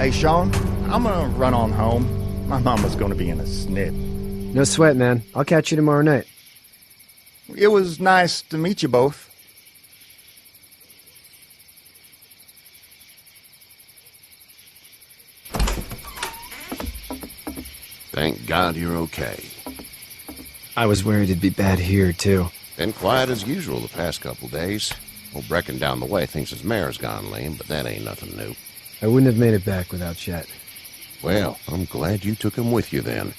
Hey, Sean, I'm gonna run on home. My mama's gonna be in a snip. No sweat, man. I'll catch you tomorrow night. It was nice to meet you both. Thank God you're okay. I was worried it'd be bad here, too. Been quiet as usual the past couple days. Old Brecken down the way thinks his mare's gone lame, but that ain't nothing new. I wouldn't have made it back without Chet. Well, I'm glad you took him with you then.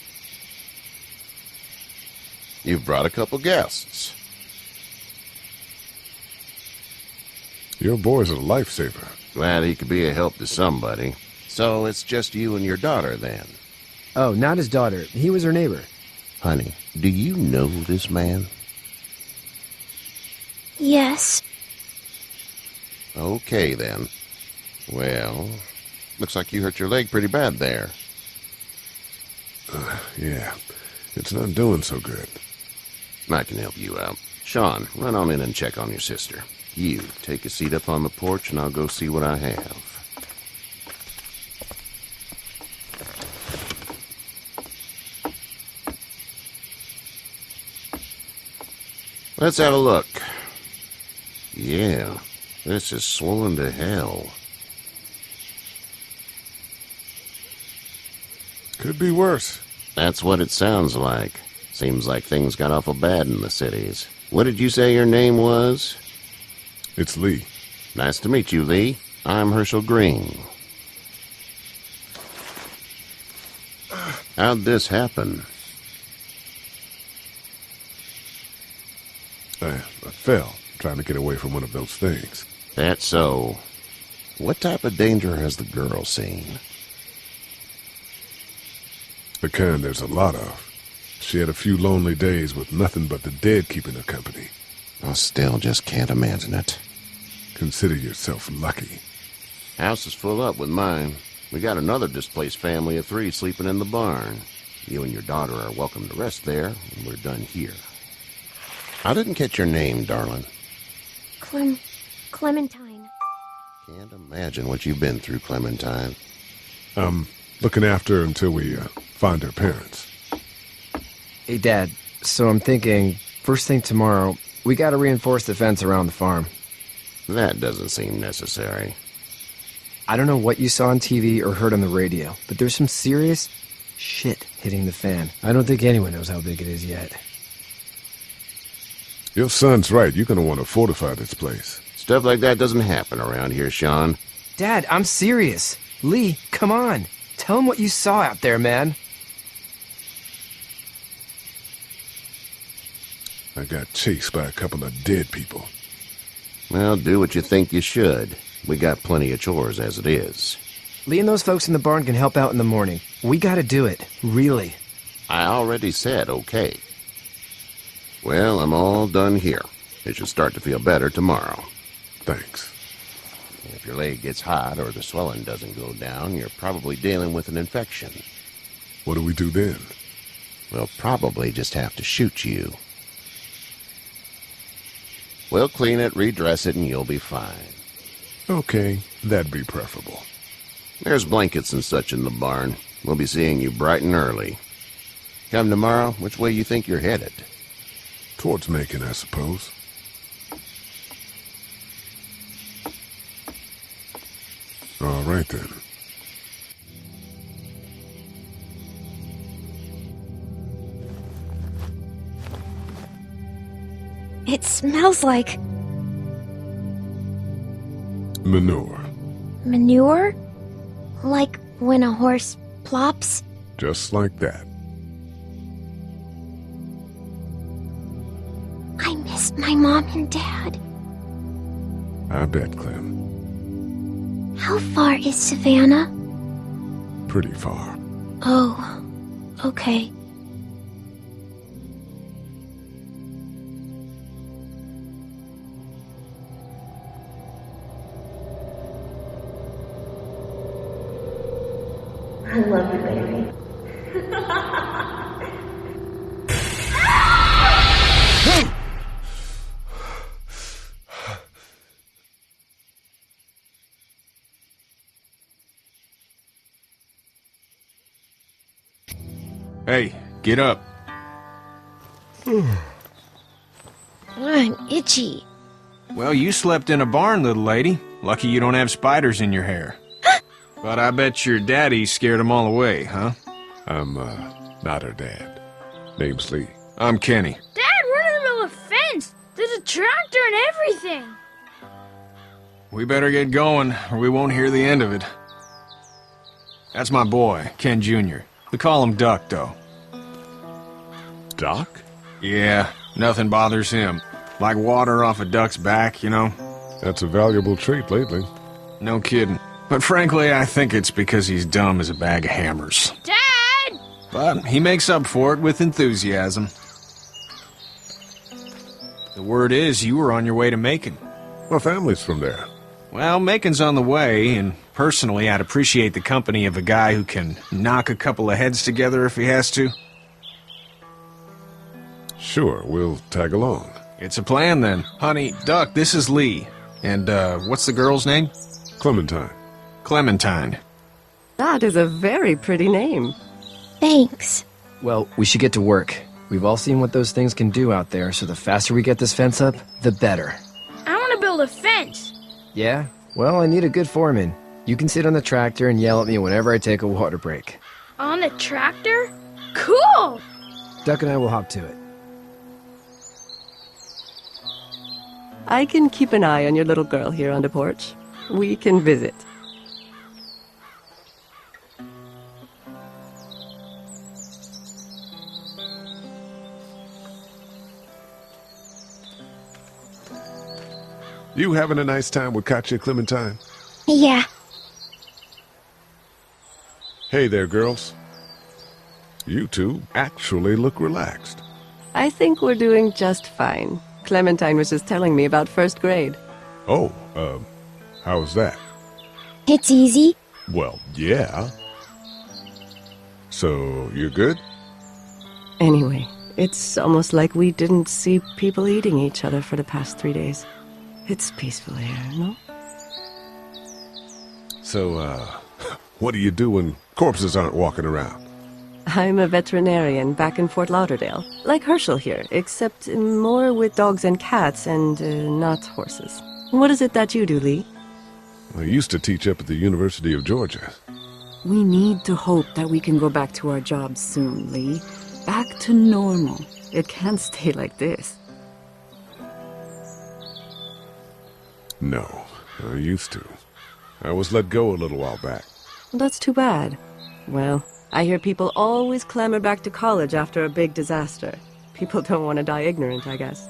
You've brought a couple guests. Your boy's a lifesaver. Glad he could be a help to somebody. So it's just you and your daughter then? Oh, not his daughter. He was her neighbor. Honey, do you know this man? Yes. Okay, then. Well, looks like you hurt your leg pretty bad there. Yeah, it's not doing so good. I can help you out. Sean, run on in and check on your sister. You, take a seat up on the porch and I'll go see what I have. Let's have a look. Yeah, this is swollen to hell. Could be worse. That's what it sounds like. Seems like things got awful bad in the cities. What did you say your name was? It's Lee. Nice to meet you, Lee. I'm Herschel Green. How'd this happen? I fell trying to get away from one of those things. That's so. What type of danger has the girl seen? The kind there's a lot of. She had a few lonely days with nothing but the dead keeping her company. I still just can't imagine it. Consider yourself lucky. House is full up with mine. We got another displaced family of 3 sleeping in the barn. You and your daughter are welcome to rest there, and we're done here. I didn't catch your name, darling. Clementine. Can't imagine what you've been through, Clementine. I'm looking after her until we find her parents. Hey, Dad. So I'm thinking, first thing tomorrow, we gotta reinforce the fence around the farm. That doesn't seem necessary. I don't know what you saw on TV or heard on the radio, but there's some serious shit hitting the fan. I don't think anyone knows how big it is yet. Your son's right. You're gonna want to fortify this place. Stuff like that doesn't happen around here, Sean. Dad, I'm serious. Lee, come on. Tell him what you saw out there, man. I got chased by a couple of dead people. Well, do what you think you should. We got plenty of chores as it is. Lee and those folks in the barn can help out in the morning. We gotta do it. Really. I already said okay. Well, I'm all done here. It should start to feel better tomorrow. Thanks. If your leg gets hot or the swelling doesn't go down, you're probably dealing with an infection. What do we do then? We'll probably just have to shoot you. We'll clean it, redress it, and you'll be fine. Okay, that'd be preferable. There's blankets and such in the barn. We'll be seeing you bright and early. Come tomorrow, which way you think you're headed? Towards Macon, I suppose. All right, then. It smells like Manure. manure? Like when a horse plops? Just like that. I miss my mom and dad. I bet, Clem. How far is Savannah? Pretty far. Oh, okay. I love you, baby. Hey, get up. I'm itchy. Well, you slept in a barn, little lady. Lucky you don't have spiders in your hair. But I bet your daddy scared them all away, huh? I'm, not her dad. Name's Lee. I'm Kenny. Dad, we're in the middle of a fence. There's a tractor and everything. We better get going, or we won't hear the end of it. That's my boy, Ken Jr. We call him Duck, though. Doc? Yeah, nothing bothers him. Like water off a duck's back, you know? That's a valuable trait lately. No kidding. But frankly, I think it's because he's dumb as a bag of hammers. Dad! But he makes up for it with enthusiasm. The word is you were on your way to Macon. My family's from there. Well, Macon's on the way, and personally, I'd appreciate the company of a guy who can knock a couple of heads together if he has to. Sure, we'll tag along. It's a plan, then. Honey, Duck, this is Lee. And, what's the girl's name? Clementine. Clementine. That is a very pretty name. Thanks. Well, we should get to work. We've all seen what those things can do out there, so the faster we get this fence up, the better. I want to build a fence. Yeah? Well, I need a good foreman. You can sit on the tractor and yell at me whenever I take a water break. On the tractor? Cool! Duck and I will hop to it. I can keep an eye on your little girl here on the porch. We can visit. You having a nice time with Katya, Clementine? Yeah. Hey there, girls. You two actually look relaxed. I think we're doing just fine. Clementine was just telling me about first grade. Oh, how was that? It's easy. Well, yeah. So, you're good? Anyway, it's almost like we didn't see people eating each other for the past 3 days. It's peaceful here, no? So, what do you do when corpses aren't walking around? I'm a veterinarian back in Fort Lauderdale. Like Herschel here, except more with dogs and cats and not horses. What is it that you do, Lee? I used to teach up at the University of Georgia. We need to hope that we can go back to our jobs soon, Lee. Back to normal. It can't stay like this. No, I used to. I was let go a little while back. That's too bad. Well, I hear people always clamor back to college after a big disaster. People don't want to die ignorant, I guess.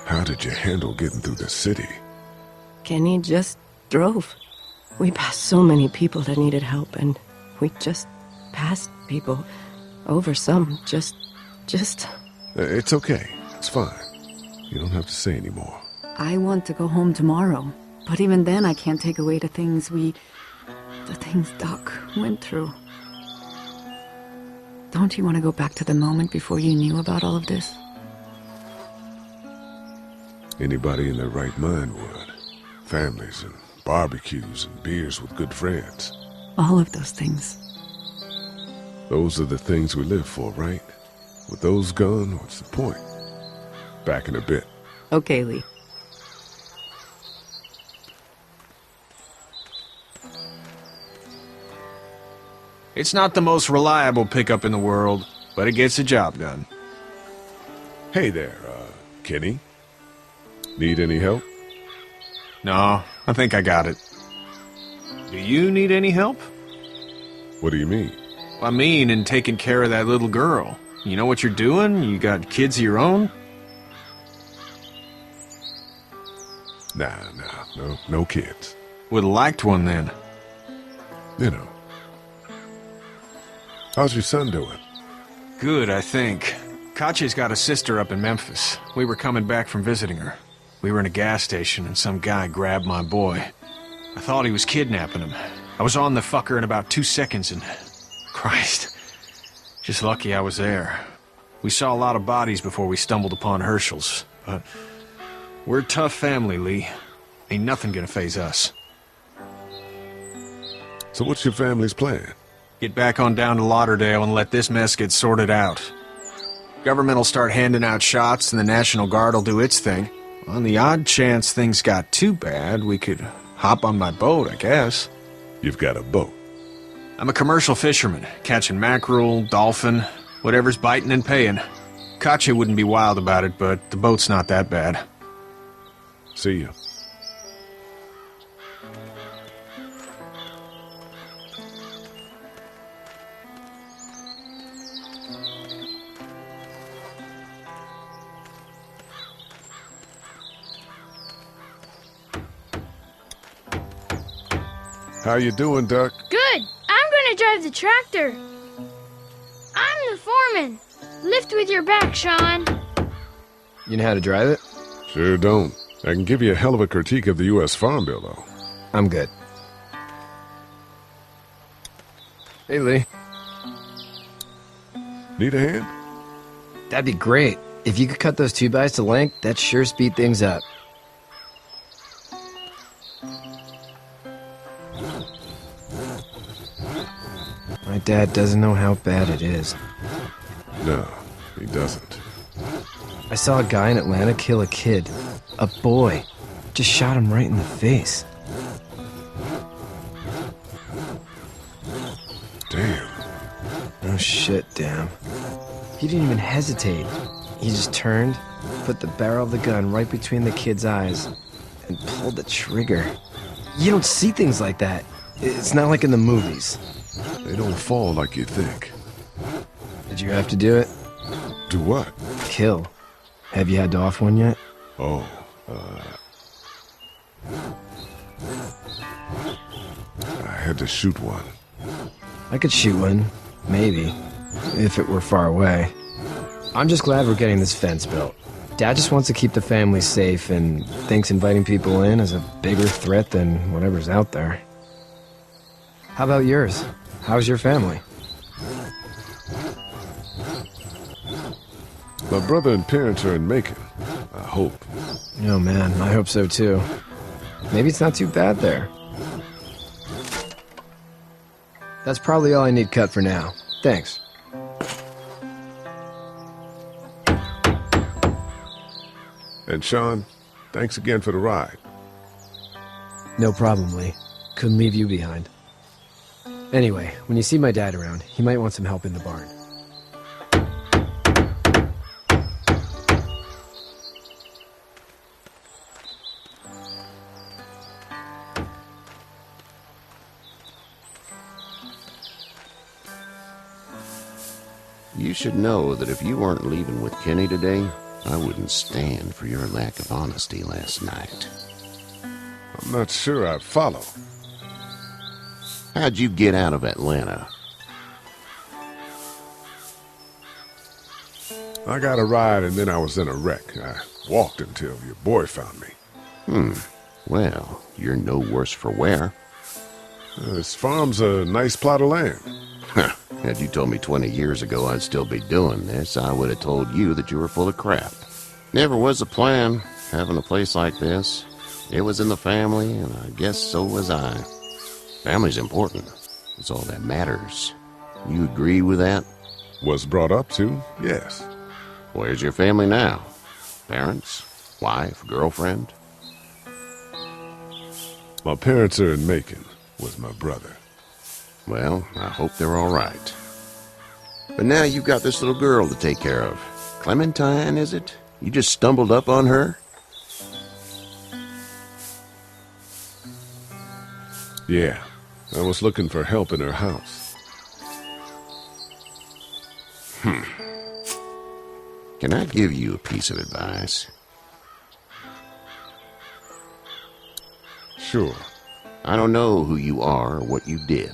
How did you handle getting through the city? Kenny just drove. We passed so many people that needed help, and we just passed people over some. Just... It's okay. It's fine. You don't have to say any more. I want to go home tomorrow. But even then, I can't take away the things Doc went through. Don't you want to go back to the moment before you knew about all of this? Anybody in their right mind would. Families and barbecues and beers with good friends. All of those things. Those are the things we live for, right? With those gone, what's the point? Back in a bit. Okay, Lee. It's not the most reliable pickup in the world, but it gets the job done. Hey there, Kenny. Need any help? No, I think I got it. Do you need any help? What do you mean? I mean, in taking care of that little girl. You know what you're doing? You got kids of your own? Nah, no kids. Would've liked one then. You know. How's your son doing? Good, I think. Katya's got a sister up in Memphis. We were coming back from visiting her. We were in a gas station and some guy grabbed my boy. I thought he was kidnapping him. I was on the fucker in about 2 seconds and... Christ. Just lucky I was there. We saw a lot of bodies before we stumbled upon Herschel's, but... We're a tough family, Lee. Ain't nothing gonna faze us. So what's your family's plan? Get back on down to Lauderdale and let this mess get sorted out. Government will start handing out shots and the National Guard will do its thing. On the odd chance things got too bad, we could hop on my boat, I guess. You've got a boat. I'm a commercial fisherman, catching mackerel, dolphin, whatever's biting and paying. Katya wouldn't be wild about it, but the boat's not that bad. See ya. How you doing, Duck? Good. I'm gonna drive the tractor. I'm the foreman. Lift with your back, Sean. You know how to drive it? Sure don't. I can give you a hell of a critique of the U.S. Farm Bill, though. I'm good. Hey, Lee. Need a hand? That'd be great. If you could cut those 2x to length, that'd sure speed things up. My dad doesn't know how bad it is. No, he doesn't. I saw a guy in Atlanta kill a kid. A boy. Just shot him right in the face. Damn. Oh shit, damn. He didn't even hesitate. He just turned, put the barrel of the gun right between the kid's eyes, and pulled the trigger. You don't see things like that. It's not like in the movies. They don't fall like you think. Did you have to do it? Do what? Kill. Have you had to off one yet? Oh, I had to shoot one. I could shoot one. Maybe. If it were far away. I'm just glad we're getting this fence built. Dad just wants to keep the family safe and thinks inviting people in is a bigger threat than whatever's out there. How about yours? How's your family? My brother and parents are in Macon. I hope. Oh man, I hope so too. Maybe it's not too bad there. That's probably all I need cut for now. Thanks. And Sean, thanks again for the ride. No problem, Lee. Couldn't leave you behind. Anyway, when you see my dad around, he might want some help in the barn. You should know that if you weren't leaving with Kenny today, I wouldn't stand for your lack of honesty last night. I'm not sure I'd follow. How'd you get out of Atlanta? I got a ride and then I was in a wreck. I walked until your boy found me. Well, you're no worse for wear. This farm's a nice plot of land. Had you told me 20 years ago I'd still be doing this, I would have told you that you were full of crap. Never was a plan, having a place like this. It was in the family, and I guess so was I. Family's important. It's all that matters. You agree with that? Was brought up to, yes. Where's your family now? Parents? Wife? Girlfriend? My parents are in Macon with my brother. Well, I hope they're all right. But now you've got this little girl to take care of. Clementine, is it? You just stumbled up on her? Yeah, I was looking for help in her house. Can I give you a piece of advice? Sure. I don't know who you are or what you did.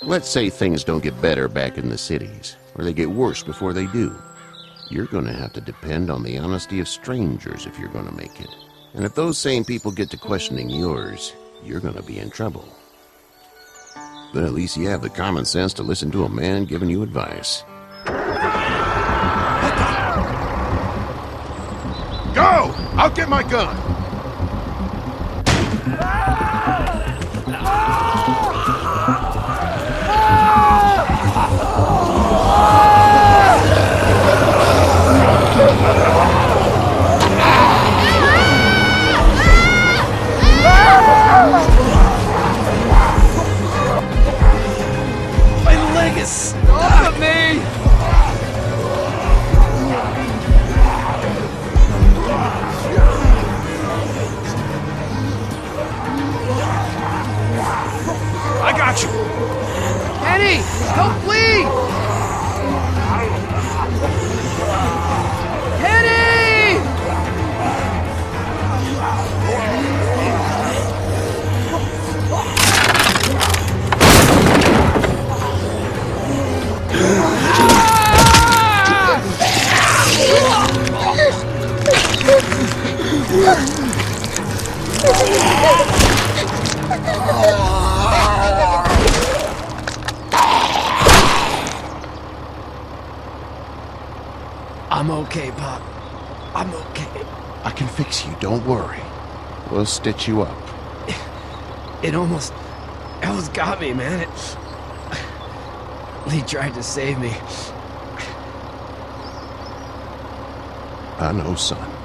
Let's say things don't get better back in the cities, or they get worse before they do. You're going to have to depend on the honesty of strangers if you're going to make it. And if those same people get to questioning yours, you're going to be in trouble. But at least you have the common sense to listen to a man giving you advice. Go! I'll get my gun! I got you. Eddie, don't flee! Eddie! I'm okay, Pop. I'm okay. I can fix you, don't worry. We'll stitch you up. It almost got me, man. Lee tried to save me. I know, son.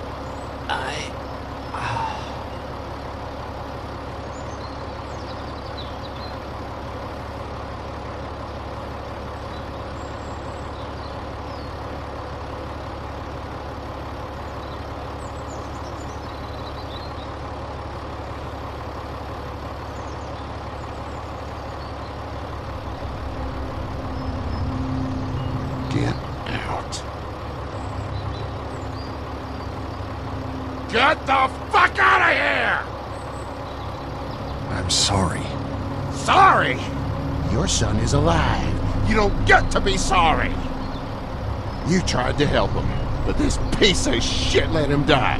Get out. Get the fuck out of here! I'm sorry. Sorry? Your son is alive. You don't get to be sorry. You tried to help him, but this piece of shit let him die.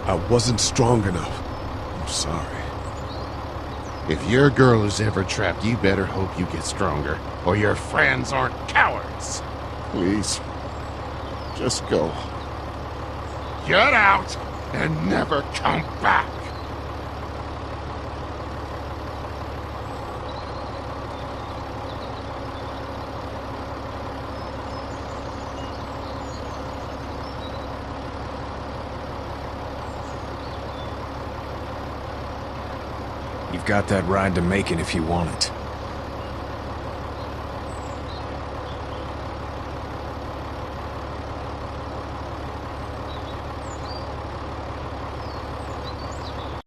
I wasn't strong enough. I'm sorry. If your girl is ever trapped, you better hope you get stronger, or your friends aren't cowards. Please, just go. Get out and never come back. You've got that ride to Macon if you want it.